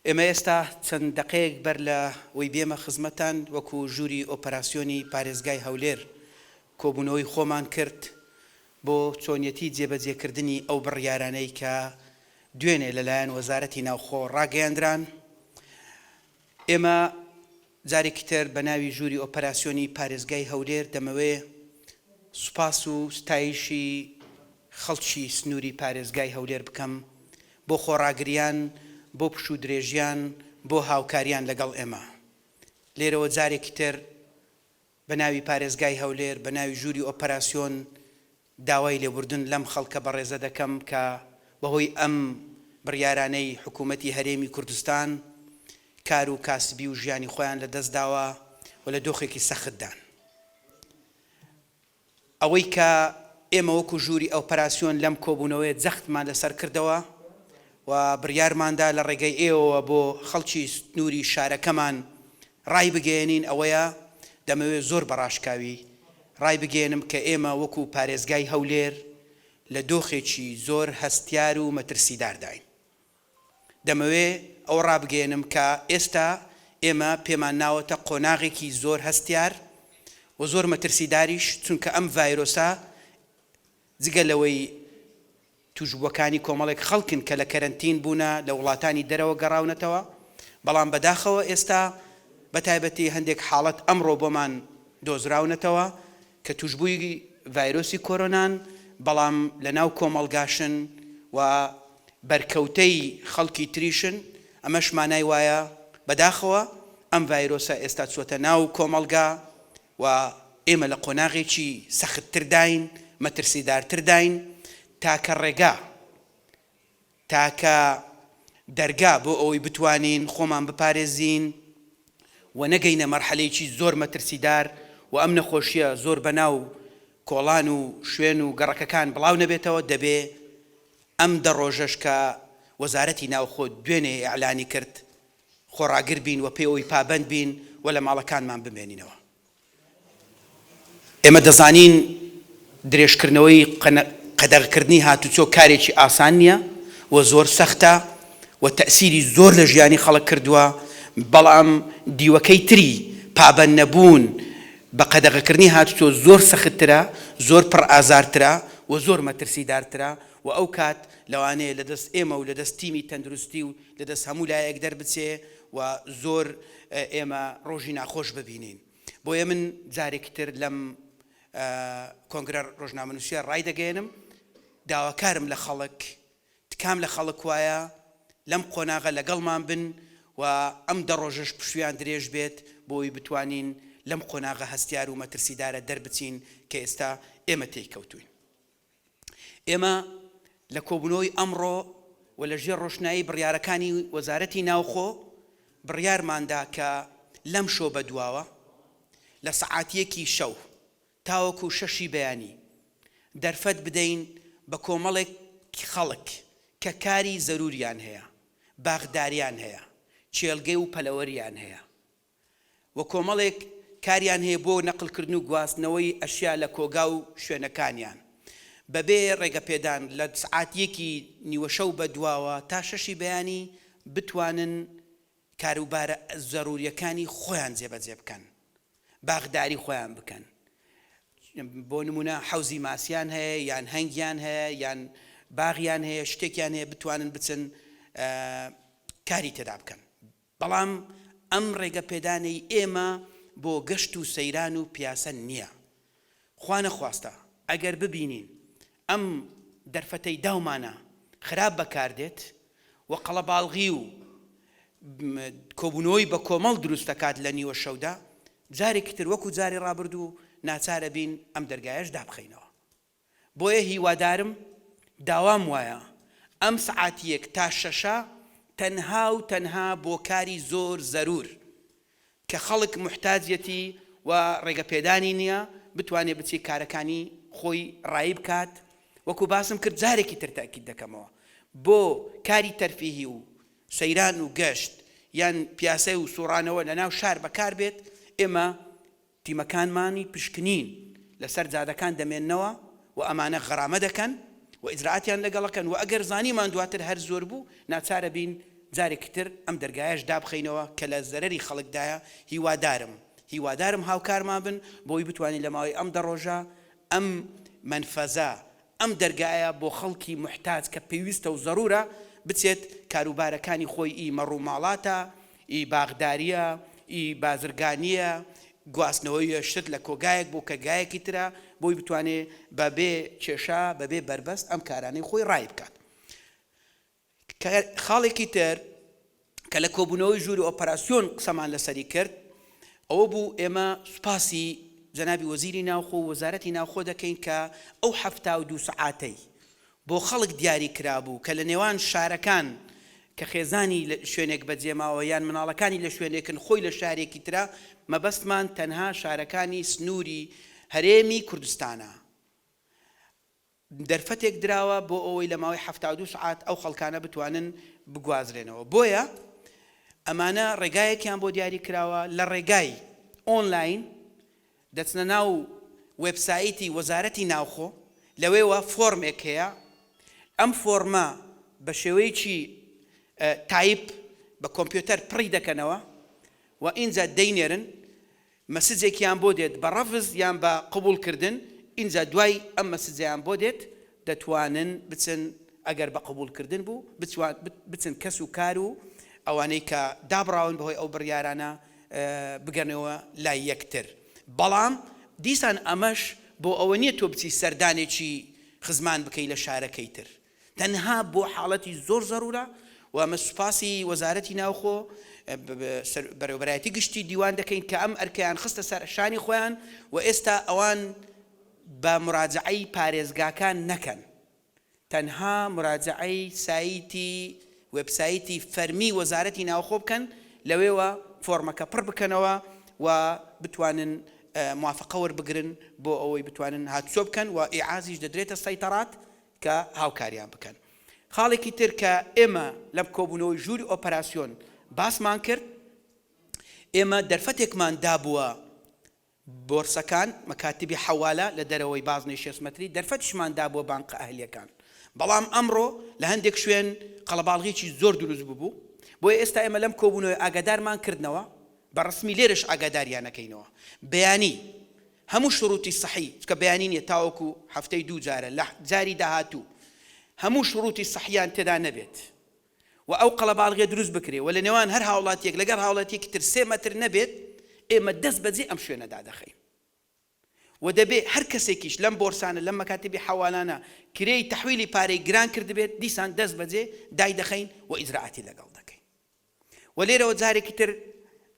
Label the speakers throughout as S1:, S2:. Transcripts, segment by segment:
S1: ئێمە ئێستا چەند دقەیەک بەر لە وەی بێمە خزمەتان وەکو ژووری ئۆپەراسیۆنی پارێزگای هەولێر کۆبوونەوەی خۆمان کرد بۆ چۆنیەتی جێبەجێکردنی ئەو بڕیارانەی کە دوێنێ لەلایەن وەزارەتی ناوخۆ ڕاگەیاندران. ئێمە جارێکی تر بە ناوی ژووری ئۆپەراسیۆنی پارێزگای هەولێر دەمەوێ سوپاس و ستایشی خەڵکی سنووری پارێزگای هەولێر بکەم بۆ خۆڕاگریان، بۆ پش و درێژیان، بۆ هاوکاریان لەگەڵ ئێمە. لێرەوە جارێکی تر بە ناوی پارێزگای هەولێر بە ناوی ژووری ئۆپەراسیۆن داوای لێبوردن لەم خەڵکە بەڕێزە دەکەم کە بەهۆی ئەم بڕیارانەی حکوومەتی هەرێمی کوردستان کار و کاسبی و ژیانی خۆیان لەدەست داوە و لە دۆخێکی سەختدان. ئەوەی کە ئێمە وەکو ژووری ئۆپەراسیۆن لەم کۆبوونەوەی جەختمان لەسەر کردەوە و بڕیارماندا لە ڕێگەی ئێوە بۆ خەڵکی سنووری شارەکەمان ڕای بگەێنین ئەوەیە دەمەوێت زۆر بەڕاشکاوی ڕای بگەێنم کە ئێمە وەکو پارێزگای هەولێر لە دۆخێکی زۆر هەستیار و مەترسیدارداین. دەمەوێت ئەو ڕابگەێنم کە ئێستا ئێمە پێمان ناوەتە قۆناغێکی زۆر هەستیار و زۆر مەترسیداریش، چونکە ئەم ڤایرۆسە جگە لەوەی توشبووەکانی کۆمەڵێک خەڵکن کە لە کەرەنتین بوونە لە وڵاتانی دەرەوە گەڕاونەتەوە، بەڵام بەداخەوە ئێستا بەتایبەتی هەندێک حاڵەت ئەمڕۆ بۆمان دۆزراونەتەوە کە توشبووی ڤایرۆسی کۆرۆنان، بەڵام لە ناو کۆمەڵگاشن و بەرکەوتەی خەڵکی تریشن. ئەمەش مانای وایە بەداخەوە ئەم ڤایرۆسە ئێستا چووەتە ناو کۆمەڵگا و ئێمە لە قۆناغێکی سەختتر داین، مەترسیدارتر داین، تاکە ڕێگا تاکە دەرگا بۆ ئەوەی بتوانین خۆمان بپارێزین و نەگەینە مەرحەلەیەکی زۆر مەترسیدار و ئەم نەخۆشیە زۆر بەناو کۆڵان و شوێن و گەڕەکەکان بڵاو نەبێتەوە. دەبێ ئەم دە ڕۆژەش کە وەزارەتی ناوخۆ دوێنێ ئیعلانی کرد خۆڕاگر بین و پێی ئەوی پابەند بین و لە ماڵەکانمان بمێنینەوە. ئێمە دەزانین درێژکردنەوەی قەدەغکردنی هاتوچۆ کارێکی ئاسان نییە و زۆر سەختە و تەئسیری زۆر لە ژیانی خەڵک کردووە، بەڵام دیوەکەی تری پابەند نەبوون بە قەدەغکردنی هاتوچۆ زۆر سەختترە، زۆر پڕ ئازارترە و زۆر مەترسیدارترە و ئەو کات لەوانەیە لەدەست ئێمە و لەدەست تیمی تەندروستی و لەدەست هەموو لایەک دەربچێ و زۆر ئێمە ڕۆژی ناخۆش ببینین. بۆیە من جارێکی تر لەم کۆنگرە ڕۆژنامەنووسیە ڕای دەگەێنم، داواکارم لە خەڵک، تکام لە خەڵک وایە لەم قۆناغە لەگەڵمان بن و ئەم دە ڕۆژەش پشویان درێژ بێت بۆی بتوانین لەم قۆناغە هەستیار و مەترسیدارە دەربچین کە ئێستا ئێمە تێی کەوتوین. ئێمە لە کۆبوونەوەی ئەمڕۆ و لە ژێر ڕۆشنایی بڕیارەکانی وەزارەتی ناوخۆ بڕیارماندا کە لەم شۆ بەدواوە لە سەعاتیەکی شەو تاوەکو شەشی بەیانی دەرفەت بدەین بە کۆمەڵێک خەڵک کە کاری زەروریان هەیە، باغداریان هەیە، چێلگەی و پەلەوەریان هەیە و کۆمەڵێک کاریان هەیە بۆ نەقلکردن و گواستنەوەی ئەشیا لە کۆگا و شوێنەکانیان. بەبێ ڕێگەپێدان لە سعاتیەکی نیوە شەو بەدواوە تا شەشی بەیانی بتوانن کاروبارە زەروریەکانی خۆیان جێبەجێ بکەن، باغداری خۆیان بکەن. بۆ نمونە حەوزی ماسیان هەیە یان هەنگیان هەیە یان باغیان هەیە، شتێکیان هەیە بتوانن بچن کاری تێدا بکەن. بەڵام ئەم ڕێگەپێدانەی ئێمە بۆ گەشت و سەیران و پیاسە نییە. خوا نەخواستە ئەگەر ببینین ئەم دەرفەتەی داومانە خراپ بەکاردێت و قەڵەباڵغی و کۆبوونەوەی بە کۆمەڵ دروست دەکات لە نیوە شەودا، جارێکی تر وەکو جاری ڕابردوو ناچارە بین ئەم دەرگایەش دابخەینەوە. بۆیە هیوادارم داوام وایە ئەم سعاتیەک تا شەشە تەنها و تەنها بۆ کاری زۆر زەرور کە خەڵک محتاجەتی و ڕێگەپێدانی نییە بتوانێت بچی کارەکانی خۆی ڕایی بکات. وەکو باسم کرد جارێکی تر تاکید دەکەمەوە، بۆ کاری تەرفیهی و سەیران و گەشت یان پیاسە و سوڕانەوە لە ناو شار بەکار بێت، ئێمە تیمەکانمانی پشکنین لەسەر جادەکان دەمێننەوە و ئەمانە غەرامە دەکەن و ئیجرعاتیان لەگەڵەکەن و ئەگەر زانیمان دواتر هەر زۆر بوو ناچارە بین جارێکتر ئەم دەرگایەش دابخەینەوە کە لە زەرەری خەڵکدایە هیوادارم هاوکارمان بن بۆی بتوانین لە ماوەی ئەم دەڕۆژە ئەم منفەزە ئەم دەرگایە بۆ خەڵکی محتاج کە پێویستە و زەرورە بچێت کاروبارەکانی خۆی ئی مەڕووماڵاتە ئی باغداریە ئی بازرگانیە گواستنەوەی شت لە کۆگایەک بۆ کەرگایەکی ترە بۆی بتوانێت بەبێ کێشە بەبێ بربەست ئەم کارانەی خۆی ڕای بکات. خاڵێکی تر کە لە کۆبوونەوەی ژووری ئۆپەراسیۆن قسەمان لەسەری کرد ئەوە بوو ئێمە سوپاسی جەنابی وەزیری ناوخۆ و وەزارەتی ناوخۆ دەکەین کە ئەو 72 سەعاتەی بۆ خەڵک دیاری کرابوو کە لە نێوان شارەکان کە خێزانی شوێنێک بەجێماوە یان مناڵەکانی لە شوێنێکن خۆی لە شارێکی ترە مەبەستمان تەنها شارەکانی سنووری هەرێمی کوردستانە. دەرفەتێک دراوە بۆ ئەوەی لە ماوەی 72 سعات ئەو خەڵکانە بتوانن بگوازرێنەوە. بۆیە ئەمانە ڕێگایەکیان بۆ دیاری کراوە لە ڕێگای ئۆنلاین دەچنە ناو وێبسایتی وەزارەتی ناوخۆ لەوێوە فۆرمێک هەیە ئەم فۆرمە بە شێوەیەکی تایپ بە کۆمپیوتەر پڕی دەکەنەوە و ئینجا دەینێرن مەسجێکیان بۆ دێت بە ڕەفز یان بە قبولکردن ئینجا دوای ئەم مەسجیان بۆ دێت دەتوانن بچن ئەگەر بە قبولکردن بوو بچن کەس و کار و ئەوانەی کە دابڕاون بەهۆی ئەو بڕیارانە بگەنەوە لای یەکتر. بەڵام دیسان ئەمەش بۆ ئەوە نییە تۆ بچی سەردانێکی خزمان بکەی لە شارەکەی تر تەنها بۆ حاڵەتی زۆر زەرورە و ئەمە سوپاسی وەزارەتی ناوخۆ بەڕێوەبەرایەتی گشتی دیوان دەکەین کە ئەم ئەرکەیان خستە سەر شانی خۆیان و ئێستا ئەوان بە مراجعەی پارێزگاکان نەکەن تەنها مراجعەی سایتی وێبسایتی فەرمی وەزارەتی ناوخۆ بکەن لەوێوە فۆرمەکە پڕ بکەنەوە و بتوانن موافقە وەربگرن بۆ ئەوەی بتوانن هاتوچۆ بکەن و ئیعازیش دەدرێتە سەیتەڕات کە هاوکاریان بکەن. خاڵێکی تر کە ئێمە لەم کۆبوونەوەی ژووری ئۆپەراسیۆن باسمان کرد ئێمە دەرفەتێکمان دابووە بۆرسەکان مەکاتیبی حەوالە لە دەرەوەی بازنەی 6 مەتری دەرفەتیشمان دابووە بانقە ئەهلیەکان بەڵام ئەمڕۆ لە هەندێک شوێن قەڵەباڵغێکی زۆر دروست بوو بۆیە ئێستا ئێمە لەم کۆبوونەوەی ئاگادارمان کردنەوە بەڕسمی لێرش ئاگاداریانەکەینەوە بەیانی هەموو شروطی سەحی کە بەیانی نیە تاوەکو هەفتەی 2 جارە لە جاری داهاتوو هەموو شروطی سەحیان تێدا نەبێت و ئەو قەڵەباڵغێ دروست بکرێ و لە نێوان هەر هاوڵاتیەک لەگەڵ هاوڵاتیەکی تر 3 مەتر نەبێت ئێمە دەست بەجێ ئەم شوێنەدا دەخەین و دەبێ هەر کەسێکیش لەم بۆرسانە لەم مەکاتیبی حەوالانە کرێی تەحویلی پارەی گران کردبێت دیسان دەست بەجێ دای دەخەین و ئیجراعاتی لەگەڵ دەکەین. و لێرەوە جارێکی تر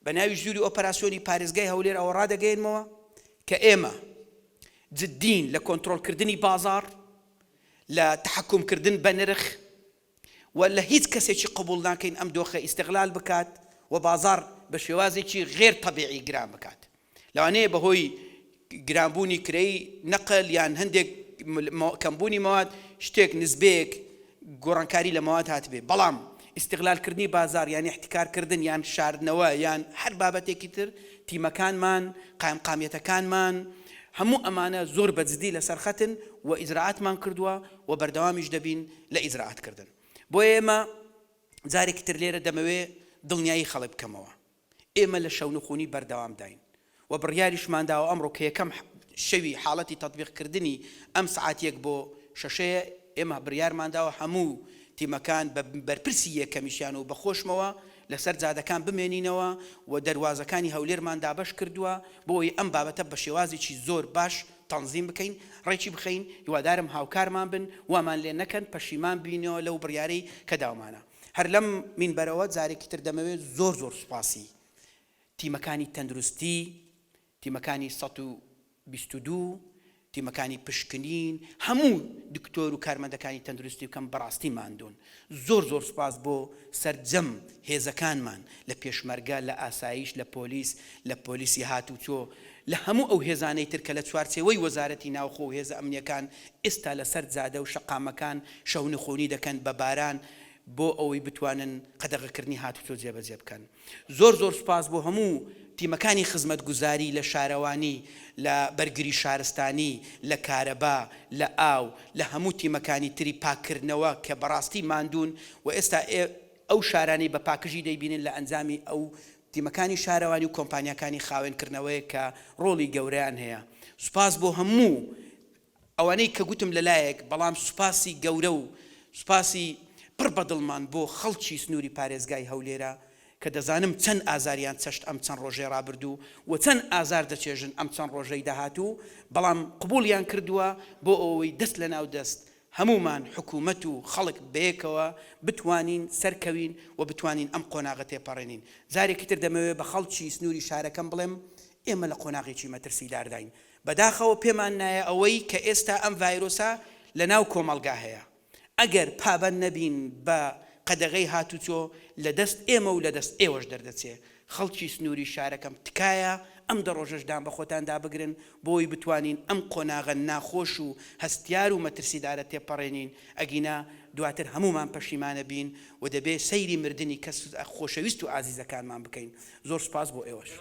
S1: بە ناوی ژووری ئۆپەراسیۆنی پارێزگای هەولێر ئەوە ڕادەگەێنمەوە کە ئێمە جددین لە کۆنتڕۆڵکردنی بازاڕ لە تەحەکومکردن بە نرخ و لە هیچ کەسێکی قبول ناکەین ئەم دۆخە ئیستیغلال بکات و بازاڕ بە شێوازێکی غێر تەبیعی گران بکات. لەوانەیە بەهۆی گرانبوونی کرەی نەقل یان هەندێک کەمبوونی مەواد شتێک نزبەیەک گۆڕانکاری لە مەواد هاتبێ بەڵام استقلالکردنی بازار یان احتکارکردن یان شاردنەوە یان هەر بابەتێکی تر تیمەکانمان قایمقامیەتەکانمان هەموو ئەمانە زۆر بەجددی لەسەر خەتن و ئیجراعاتمان کردووە و بەردەوامیش دەبین لە ئیجراعاتکردن. بۆیە ئێمە جارێکی تر لێرە دەمەوێ دڵنیایی خەڵک بکەمەوە ئێمە لە شەونخوونی بەردەوام داین و بڕیاریشمانداوە ئەمڕۆ کە یەکەم شەوی حاڵەتی تەطبیقکردنی ئەم سعاتێک بۆ شەشەیە ئێمە بڕیارمانداوە هەموو تیمەکان بە بەرپرسی یەکەمیشیان و بەخۆشمەوە لەسەر جادەکان بمێنینەوە و دەواازەکانی هەولێرمان دابەش کردووە بۆی ئەم بابەتە بە شێوازێکی زۆر باش تەنزیم بکەین ڕێکی بخەین هیوادارم هاوکارمان بن وامان لێ نەکەن پەشیمان بینەوە لەو بڕیارەی کە داومانە. هەر لەم مینبەرەوە جارێکی تر دەمەوێت زۆر سوپاسی تیمەکانی تەندروستی تیمەکانی 122 تیمەکانی پشکنین هەموو دکتۆر و کارمەندەکانی تەندروستی بکەم بەڕاستی ماندوون زۆر سوپاس بۆ سەرجەم هێزەکانمان لە پێشمەرگە لە ئاسایش لە پۆلیسی هاتوچۆ لە هەموو ئەو هێزانەی تر کە لە چوارچێوەی وەزارەتی ناوخۆ و هێزە ئەمنیەکان ئێستا لەسەر جادە و شەقامەکان شەونخوونی دەکەن بە باران بۆ ئەوەی بتوانن قەدەغەکردنی هاتوچۆ جێبەجێ بکەن. زۆر سوپاس بۆ هەموو تیمەکانی خزمەتگوزاری لە شارەوانی لە بەرگری شارستانی لە کارەبا لە ئاو لە هەموو تیمەکانی تری پاکردنەوە کە بەڕاستی ماندوون و ئێستا ئەو شارانەی بە پاکژی دەیبینن لە ئەنجامی ئەو تیمەکانی شارەوانی و کۆمپانیەکانی خاوێنکردنەوەیە کە ڕۆڵی گەورەیان هەیە. سوپاس بۆ هەموو ئەوانەی کە گوتم لەلایەک، بەڵام سوپاسی گەورە و سوپاسی پڕ بەدڵمان بۆ خەڵکی سنووری پارێزگای هەولێرە کە دەزانم چەند ئازاریان چەشت ئەم چەند ڕۆژەی ڕابردوو و چەند ئازار دەچێژن ئەم چەند ڕۆژەی داهاتوو، بەڵام قبولیان کردووە بۆ ئەوەی دەست لە ناو دەست هەمومان حکوومەت و خەڵک بەیەکەوە بتوانین سەرکەوین و بتوانین ئەم قۆناغە تێپەڕێنین. جارێکی تر دەمەوێت بە خەڵکی سنووری شارەکەم بڵێم ئێمە لە قۆناغێکی مەترسیدارداین. بەداخەوە پێمان نایە ئەوەی کە ئێستا ئەم ڤایرۆسە لە ناو کۆمەڵگا هەیە. ئەگەر پابەند نەبین بە قەدەغەی هاتوچۆ لە دەست ئێمە و لە دەست ئێوەش دەردەچێ. خەڵکی سنووری شارەکەم تکایە ئەم دەڕۆژەشدان بە خۆتان دابگرن بۆی بتوانین ئەم قۆناغە ناخۆش و هەستیار و مەترسیدارە تێپەڕێنین. ئەگینا دواتر هەمومان پەشیمانە بین و دەبێ سەیری مردنی کەس خۆشەویست و ئازیزەکانمان بکەین. زۆر سوپاس بۆ ئێوەش.